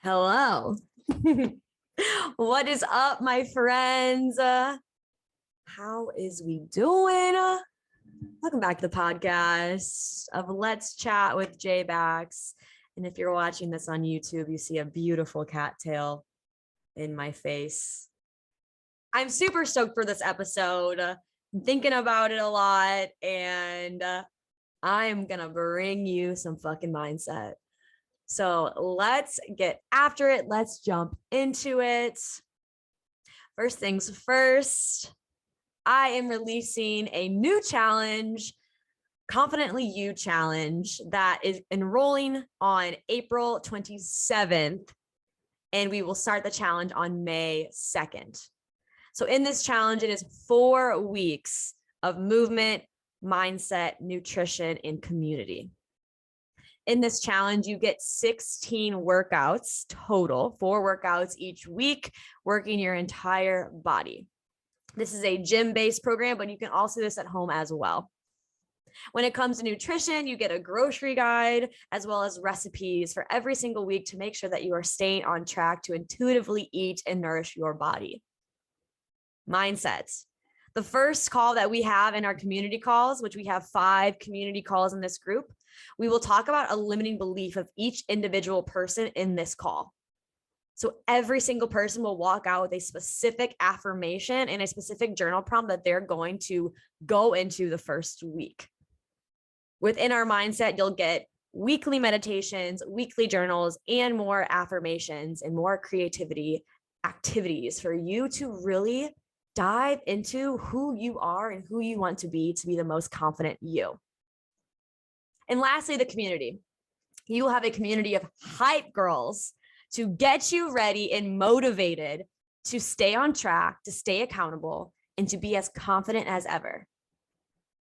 Hello. What is up, my friends? How is we doing? Welcome back to the podcast of Let's Chat with J-Bax. And if you're watching this on YouTube, you see a beautiful cattail in my face. I'm super stoked for this episode. I'm thinking about it a lot, and I'm gonna bring you some fucking mindset. So let's get after it. Let's jump into it. First things first, I am releasing a new challenge, Confidently You Challenge, that is enrolling on April 27th, and we will start the challenge on May 2nd. So in this challenge, it is 4 weeks of movement, mindset, nutrition, and community. In this challenge, you get 16 workouts total, 4 workouts each week, working your entire body. This is a gym-based program, but you can also do this at home as well. When it comes to nutrition, you get a grocery guide as well as recipes for every single week to make sure that you are staying on track to intuitively eat and nourish your body. Mindset. The first call that we have in our community calls, which we have 5 community calls in this group, we will talk about a limiting belief of each individual person in this call. So every single person will walk out with a specific affirmation and a specific journal prompt that they're going to go into the first week. Within our mindset, you'll get weekly meditations, weekly journals, and more affirmations and more creativity activities for you to really dive into who you are and who you want to be the most confident you. And lastly, the community. You will have a community of hype girls to get you ready and motivated to stay on track, to stay accountable, and to be as confident as ever.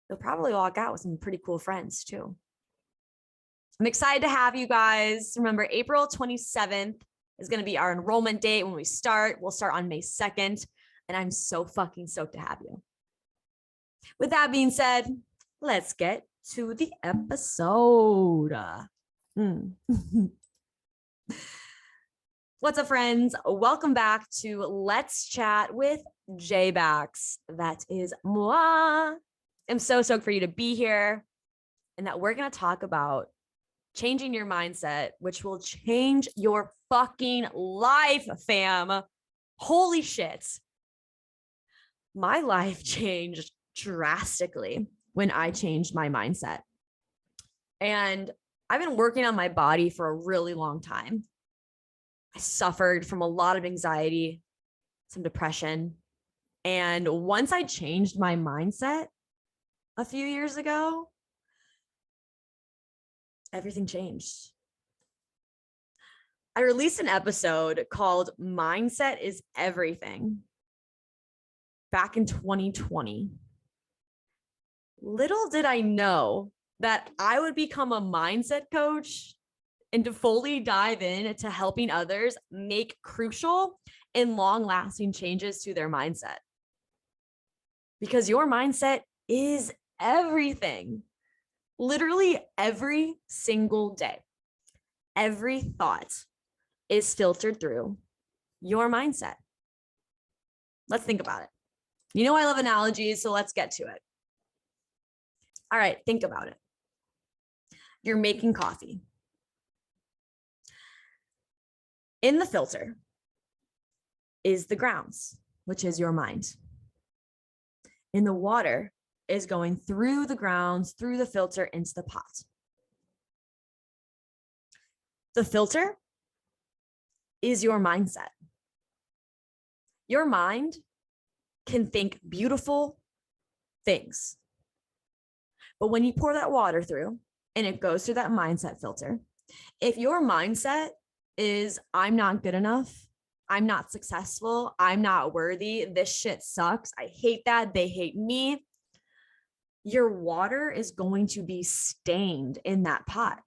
You'll probably walk out with some pretty cool friends too. I'm excited to have you guys. Remember, April 27th is going to be our enrollment date when we start. We'll start on May 2nd, and I'm so fucking stoked to have you. With that being said, let's get to the episode. What's up, friends? Welcome back to Let's Chat with J-Bax. That is moi. I'm so stoked for you to be here and that we're going to talk about changing your mindset, which will change your fucking life, fam. Holy shit. My life changed drastically when I changed my mindset. And I've been working on my body for a really long time. I suffered from a lot of anxiety, some depression. And once I changed my mindset a few years ago, everything changed. I released an episode called Mindset is Everything back in 2020. Little did I know that I would become a mindset coach and to fully dive into helping others make crucial and long-lasting changes to their mindset. Because your mindset is everything. Literally every single day, every thought is filtered through your mindset. Let's think about it. You know, I love analogies, so let's get to it. All right, think about it. You're making coffee. In the filter is the grounds, which is your mind. In the water is going through the grounds, through the filter into the pot. The filter is your mindset. Your mind can think beautiful things. But when you pour that water through and it goes through that mindset filter, if your mindset is, I'm not good enough, I'm not successful, I'm not worthy, this shit sucks, I hate that, they hate me, your water is going to be stained in that pot.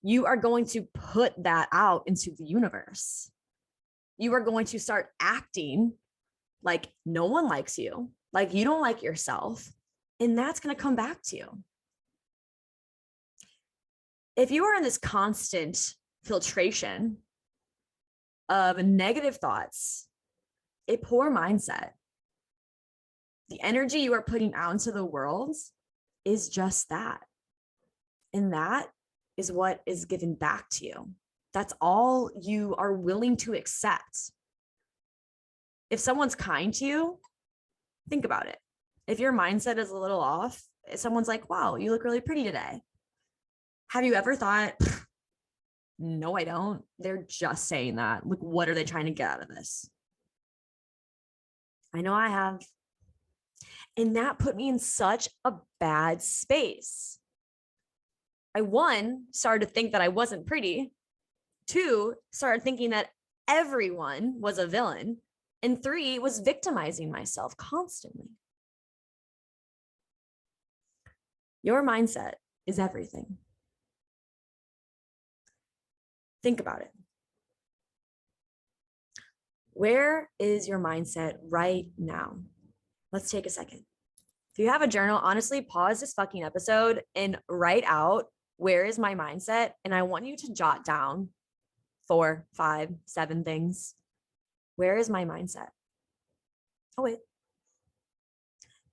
You are going to put that out into the universe. You are going to start acting like no one likes you, like you don't like yourself, and that's going to come back to you. If you are in this constant filtration of negative thoughts, a poor mindset, the energy you are putting out into the world is just that. And that is what is given back to you. That's all you are willing to accept. If someone's kind to you, think about it. If your mindset is a little off, someone's like, wow, you look really pretty today. Have you ever thought, no, I don't. They're just saying that. Like, what are they trying to get out of this? I know I have. And that put me in such a bad space. I, one, started to think that I wasn't pretty. Two, started thinking that everyone was a villain. And three, was victimizing myself constantly. Your mindset is everything. Think about it. Where is your mindset right now? Let's take a second. If you have a journal, honestly, pause this fucking episode and write out, where is my mindset? And I want you to jot down 4, 5, 7 things. Where is my mindset? Oh, wait.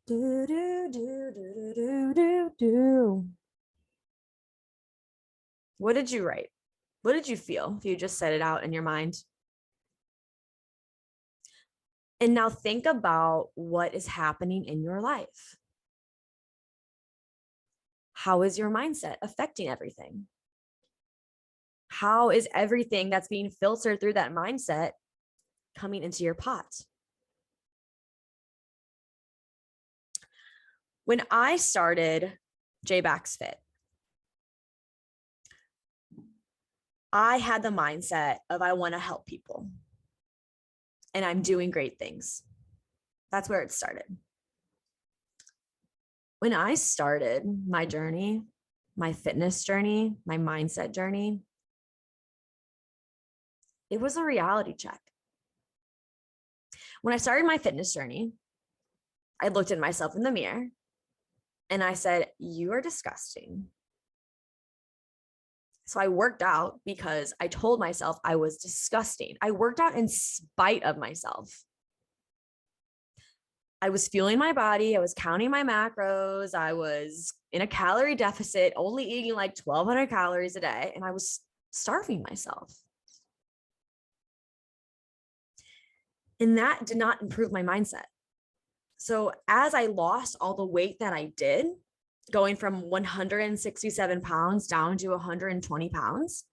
Do, do, do, do, do, do, do. What did you write? What did you feel if you just said it out in your mind? And now think about what is happening in your life. How is your mindset affecting everything? How is everything that's being filtered through that mindset coming into your pot? When I started J-Backs Fit, I had the mindset of I want to help people. And I'm doing great things. That's where it started. When I started my journey, my fitness journey, my mindset journey, it was a reality check. When I started my fitness journey, I looked at myself in the mirror and I said, you are disgusting. So I worked out because I told myself I was disgusting. I worked out in spite of myself. I was fueling my body. I was counting my macros. I was in a calorie deficit, only eating like 1,200 calories a day, and I was starving myself. And that did not improve my mindset. So as I lost all the weight that I did, going from 167 pounds down to 120 pounds,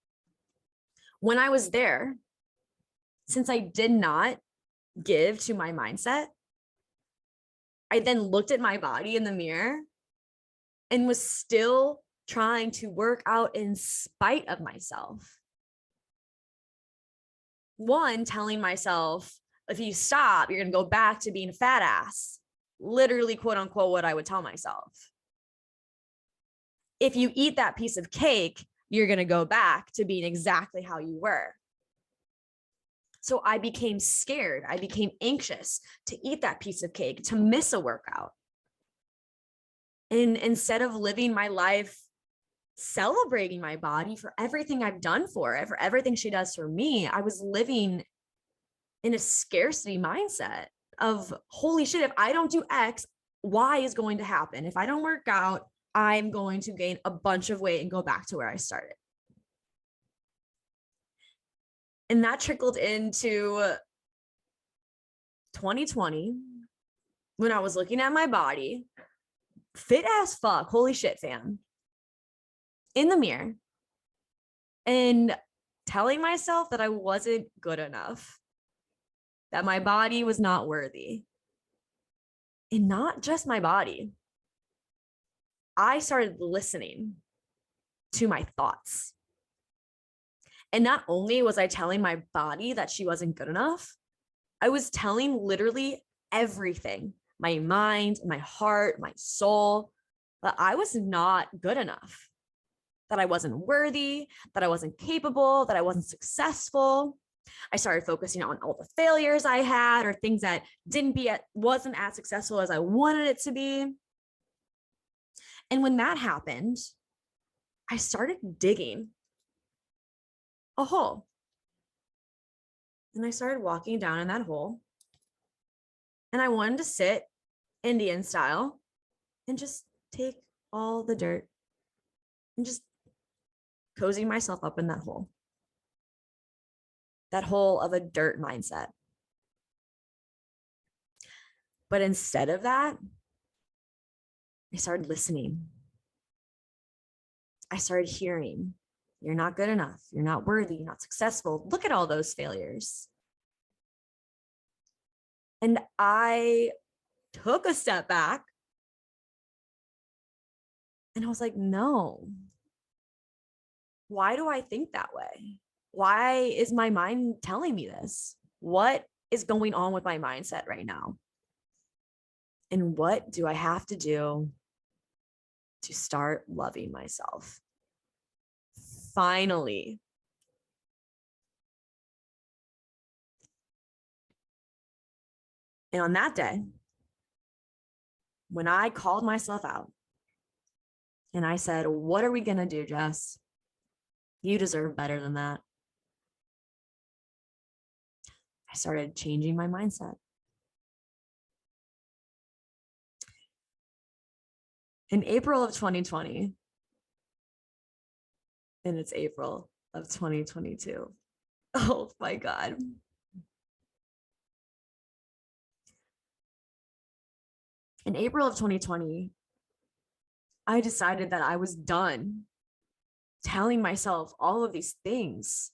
when I was there, since I did not give to my mindset, I then looked at my body in the mirror and was still trying to work out in spite of myself. One, telling myself, if you stop, you're going to go back to being a fat ass. Literally, quote unquote, what I would tell myself. If you eat that piece of cake, you're going to go back to being exactly how you were. So I became scared. I became anxious to eat that piece of cake, to miss a workout. And instead of living my life celebrating my body for everything I've done for it, for everything she does for me, I was living in a scarcity mindset of, holy shit, if I don't do X, Y is going to happen. If I don't work out, I'm going to gain a bunch of weight and go back to where I started. And that trickled into 2020 when I was looking at my body, fit as fuck, holy shit, fam, in the mirror, and telling myself that I wasn't good enough, that my body was not worthy. And not just my body. I started listening to my thoughts. And not only was I telling my body that she wasn't good enough, I was telling literally everything, my mind, my heart, my soul, that I was not good enough, that I wasn't worthy, that I wasn't capable, that I wasn't successful. I started focusing on all the failures I had or things that wasn't as successful as I wanted it to be. And when that happened, I started digging. a hole. And I started walking down in that hole. And I wanted to sit Indian style and just take all the dirt and just cozy myself up in that hole of a dirt mindset. But instead of that, I started listening. I started hearing, you're not good enough. You're not worthy. You're not successful. Look at all those failures. And I took a step back and I was like, no. Why do I think that way? Why is my mind telling me this? What is going on with my mindset right now? And what do I have to do to start loving myself? Finally. And on that day, when I called myself out and I said, what are we going to do, Jess? You deserve better than that. I started changing my mindset. In April of 2020, and it's April of 2022. Oh my God. In April of 2020, I decided that I was done telling myself all of these things.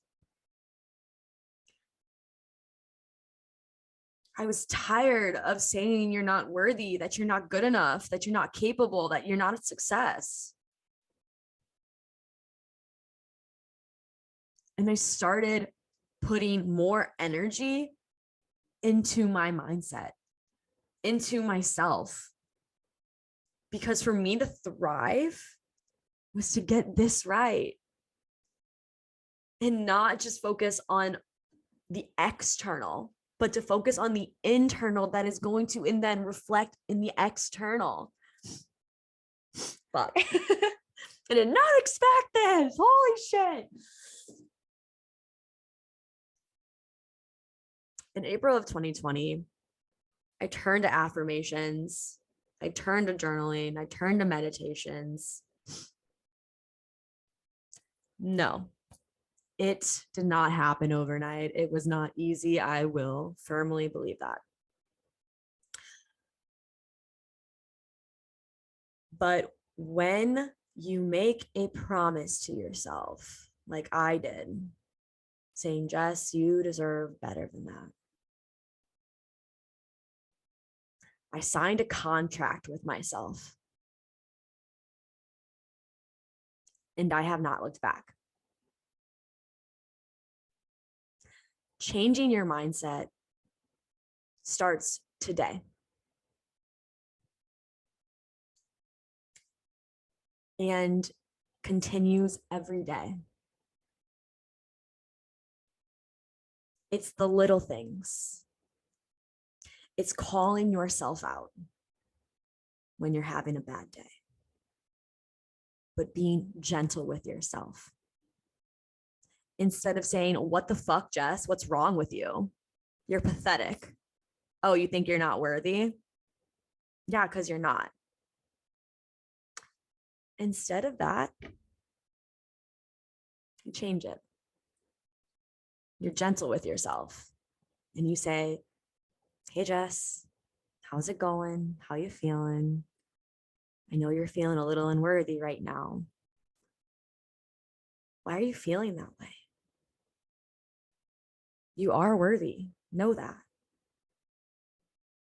I was tired of saying you're not worthy, that you're not good enough, that you're not capable, that you're not a success. And I started putting more energy into my mindset, into myself. Because for me to thrive was to get this right and not just focus on the external, but to focus on the internal that is going to and then reflect in the external. Fuck. I did not expect this. Holy shit. In April of 2020, I turned to affirmations. I turned to journaling. I turned to meditations. No, it did not happen overnight. It was not easy. I will firmly believe that. But when you make a promise to yourself, like I did, saying, Jess, you deserve better than that. I signed a contract with myself. And I have not looked back. Changing your mindset starts today. And continues every day. It's the little things. It's calling yourself out when you're having a bad day, but being gentle with yourself. Instead of saying, what the fuck, Jess? What's wrong with you? You're pathetic. Oh, you think you're not worthy? Yeah, because you're not. Instead of that, you change it. You're gentle with yourself. And you say, hey, Jess, how's it going? How you feeling? I know you're feeling a little unworthy right now. Why are you feeling that way? You are worthy. Know that.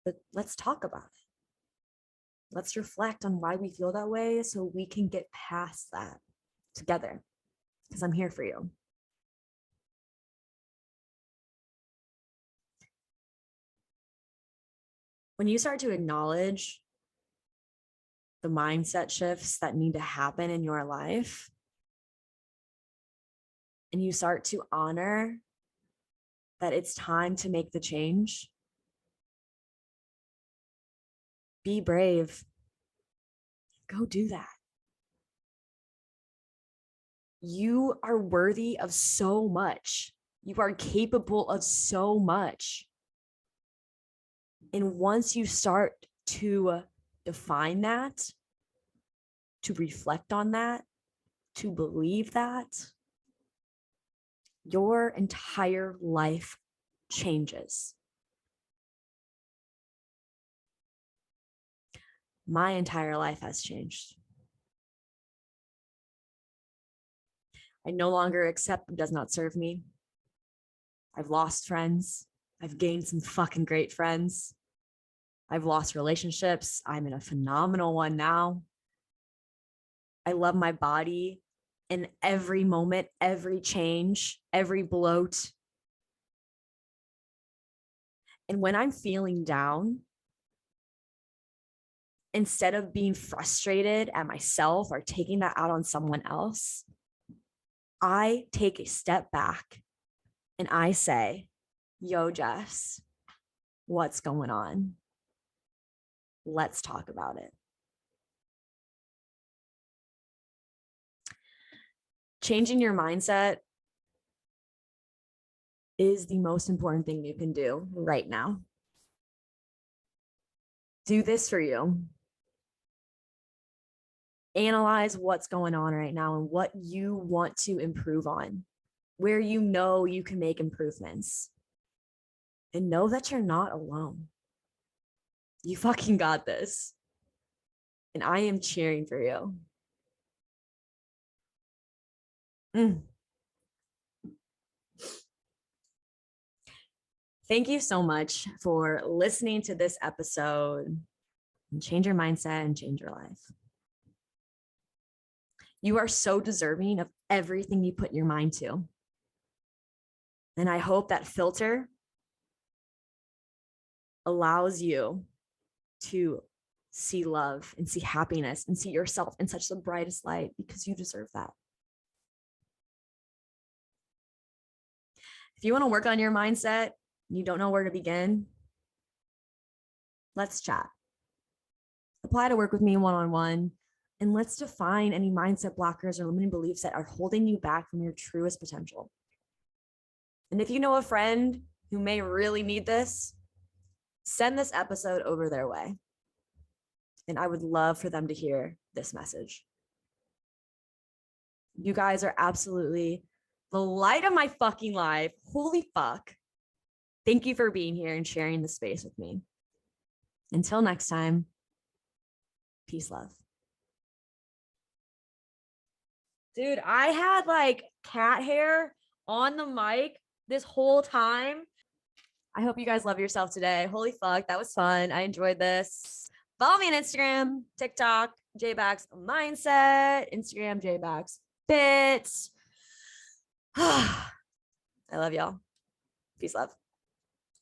But let's talk about it. Let's reflect on why we feel that way so we can get past that together, because I'm here for you. When you start to acknowledge the mindset shifts that need to happen in your life, and you start to honor that it's time to make the change, be brave. Go do that. You are worthy of so much. You are capable of so much. And once you start to define that, to reflect on that, to believe that, your entire life changes. My entire life has changed. I no longer accept what does not serve me. I've lost friends. I've gained some fucking great friends. I've lost relationships. I'm in a phenomenal one now. I love my body in every moment, every change, every bloat. And when I'm feeling down, instead of being frustrated at myself or taking that out on someone else, I take a step back and I say, yo, Jess, what's going on? Let's talk about it. Changing your mindset is the most important thing you can do right now. Do this for you. Analyze what's going on right now and what you want to improve on, where you know you can make improvements. And know that you're not alone. You fucking got this. And I am cheering for you. Thank you so much for listening to this episode. And change your mindset and change your life. You are so deserving of everything you put your mind to. And I hope that filter allows you to see love and see happiness and see yourself in such the brightest light, because you deserve that. If you want to work on your mindset, you don't know where to begin, let's chat. Apply to work with me one-on-one, and let's define any mindset blockers or limiting beliefs that are holding you back from your truest potential. And if you know a friend who may really need this, send this episode over their way. And I would love for them to hear this message. You guys are absolutely the light of my fucking life. Holy fuck. Thank you for being here and sharing the space with me. Until next time, peace, love. Dude, I had like cat hair on the mic this whole time. I hope you guys love yourself today. Holy fuck, that was fun. I enjoyed this. Follow me on Instagram, TikTok, JBax Mindset, Instagram, JBax Bits. I love y'all. Peace, love.